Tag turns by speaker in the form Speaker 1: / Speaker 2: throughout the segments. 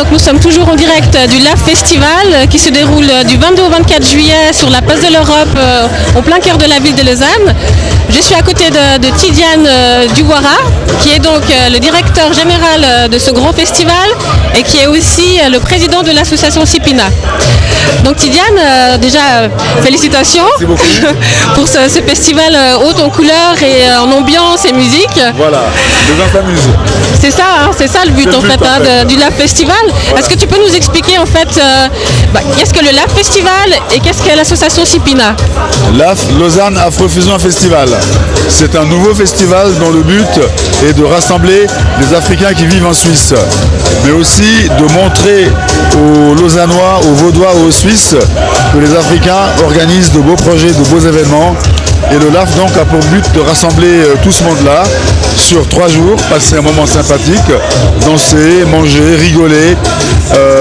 Speaker 1: donc nous sommes toujours en direct du LAF Festival qui se déroule du 22 au 24 juillet sur la place de l'Europe au plein cœur de la ville de Lausanne. Je suis à côté de Tidiane Duwara qui est donc le directeur général de ce grand festival et qui est aussi le président de l'association Sipina. Donc Tidiane, déjà félicitations pour ce festival haut en couleurs et en ambiance et musique.
Speaker 2: Voilà, les gens s'amusent.
Speaker 1: C'est ça le but en fait, du LAF Festival. Voilà. Est-ce que tu peux nous expliquer en fait qu'est-ce que le LAF Festival et qu'est-ce que l'association Sipina?
Speaker 2: LAF, Lausanne Afrofusion Festival. C'est un nouveau festival dont le but est de rassembler les Africains qui vivent en Suisse, mais aussi de montrer aux Lausannois, aux Vaudois, aux Suisses que les Africains organisent de beaux projets, de beaux événements. Et le LAF donc a pour but de rassembler tout ce monde-là sur 3 jours, passer un moment sympathique, danser, manger, rigoler,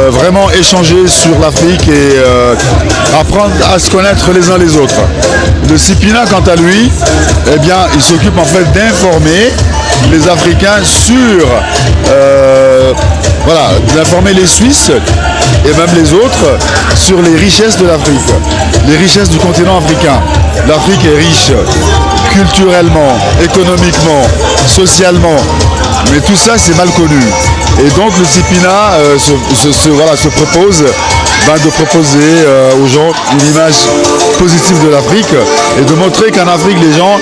Speaker 2: vraiment échanger sur l'Afrique et apprendre à se connaître les uns les autres. Le Sipina, quant à lui, eh bien, il s'occupe en fait d'informer les Africains sur, d'informer les Suisses et même les autres sur les richesses de l'Afrique, les richesses du continent africain. L'Afrique est riche culturellement, économiquement, socialement, mais tout ça c'est mal connu. Et donc le Sipina se propose de proposer aux gens une image positive de l'Afrique et de montrer qu'en Afrique les gens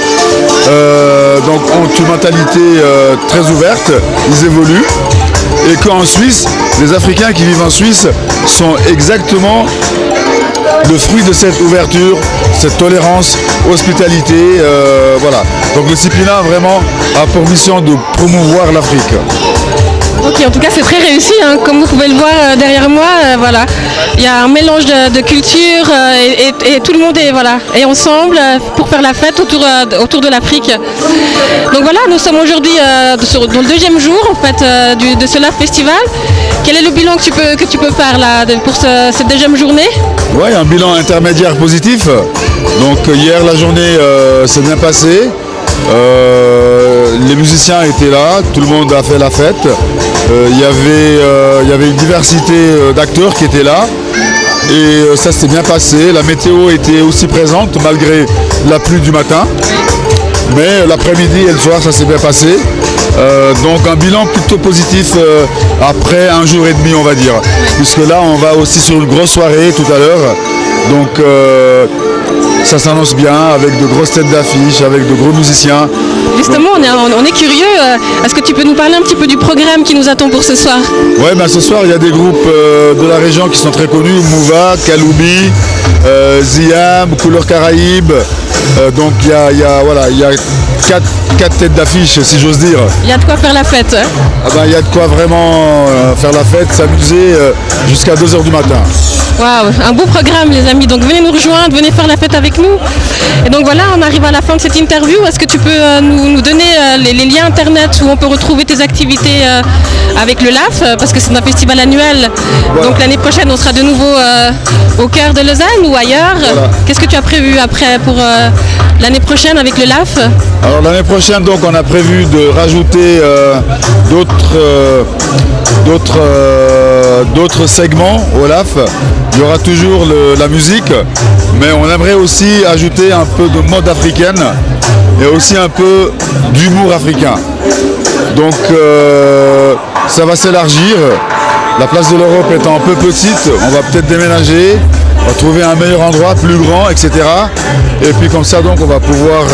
Speaker 2: ont une mentalité très ouverte, ils évoluent. Et qu'en Suisse, les Africains qui vivent en Suisse sont exactement le fruit de cette ouverture, cette tolérance, hospitalité, voilà. Donc le Sipina vraiment a pour mission de promouvoir l'Afrique.
Speaker 1: Ok, en tout cas c'est très réussi, hein. Comme vous pouvez le voir derrière moi, voilà. Il y a un mélange de cultures et tout le monde est ensemble pour faire la fête autour de l'Afrique. Donc voilà, nous sommes aujourd'hui dans le 2e jour en fait, de ce LAF Festival. Quel est le bilan que tu peux faire là, pour cette 2e journée?
Speaker 2: Oui, un bilan intermédiaire positif. Donc hier la journée s'est bien passée. Les musiciens étaient là, tout le monde a fait la fête. Il y avait une diversité d'acteurs qui étaient là et ça s'est bien passé. La météo était aussi présente malgré la pluie du matin, mais l'après-midi et le soir ça s'est bien passé. Donc un bilan plutôt positif après 1 jour et demi on va dire, puisque là on va aussi sur une grosse soirée tout à l'heure. Donc ça s'annonce bien avec de grosses têtes d'affiche, avec de gros musiciens.
Speaker 1: Justement, on est curieux. Est-ce que tu peux nous parler un petit peu du programme qui nous attend pour ce soir?
Speaker 2: Oui, ce soir, il y a des groupes de la région qui sont très connus. Mouva, Kaloubi, Ziam, Couleur Caraïbes. Donc il y a 4 têtes d'affiche, si j'ose dire.
Speaker 1: Il y a de quoi faire la fête.
Speaker 2: Il y a de quoi vraiment faire la fête, s'amuser jusqu'à 2h du matin.
Speaker 1: Waouh, un beau programme les amis, donc venez nous rejoindre, venez faire la fête avec nous. Et donc voilà, on arrive à la fin de cette interview. Est-ce que tu peux nous donner les liens internet où on peut retrouver tes activités avec le LAF, parce que c'est un festival annuel, voilà. Donc l'année prochaine on sera de nouveau au cœur de Lausanne ou ailleurs. Voilà. Qu'est-ce que tu as prévu après pour l'année prochaine avec le LAF?
Speaker 2: Alors l'année prochaine donc on a prévu de rajouter d'autres segments au LAF. Il y aura toujours la musique, mais on aimerait aussi ajouter un peu de mode africaine et aussi un peu d'humour africain. Donc ça va s'élargir. La place de l'Europe étant un peu petite, on va peut-être déménager, on va trouver un meilleur endroit, plus grand, etc. Et puis comme ça donc on va pouvoir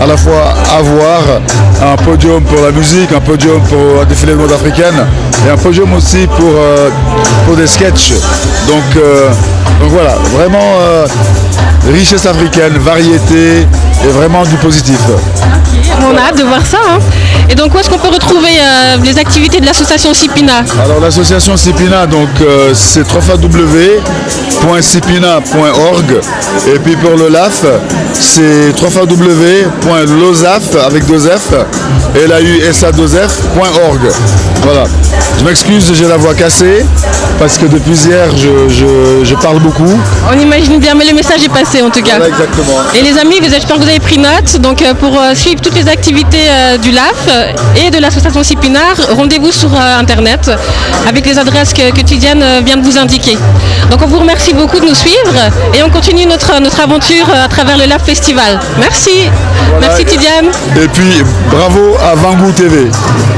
Speaker 2: à la fois avoir un podium pour la musique, un podium pour un défilé de mode africaine et un podium aussi pour des sketchs. Donc voilà, vraiment richesse africaine, variété et vraiment du positif.
Speaker 1: On a hâte de voir ça. Hein. Et donc où est-ce qu'on peut retrouver les activités de l'association Sipina?
Speaker 2: Alors l'association Sipina, donc c'est www.sipina.org et puis pour le LAF, c'est www.lausaf avec 2F LAUSA2F.org. Voilà. Je m'excuse, j'ai la voix cassée parce que depuis hier je parle beaucoup.
Speaker 1: On imagine bien, mais le message est passé en tout cas.
Speaker 2: Voilà, exactement.
Speaker 1: Et les amis, j'espère que vous avez pris note. Donc pour suivre toutes les activités du LAF et de l'association Cipinard, rendez-vous sur Internet avec les adresses que Tidiane vient de vous indiquer. Donc on vous remercie beaucoup de nous suivre et on continue notre aventure à travers le LAF Festival. Merci.
Speaker 2: Voilà.
Speaker 1: Merci Tidiane.
Speaker 2: Et puis bravo à Vangou TV.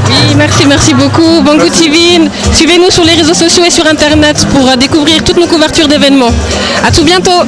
Speaker 1: Oui, merci beaucoup. Vangou TV. Suivez-nous sur les réseaux sociaux et sur Internet pour découvrir toutes nos couvertures d'événements. À tout bientôt.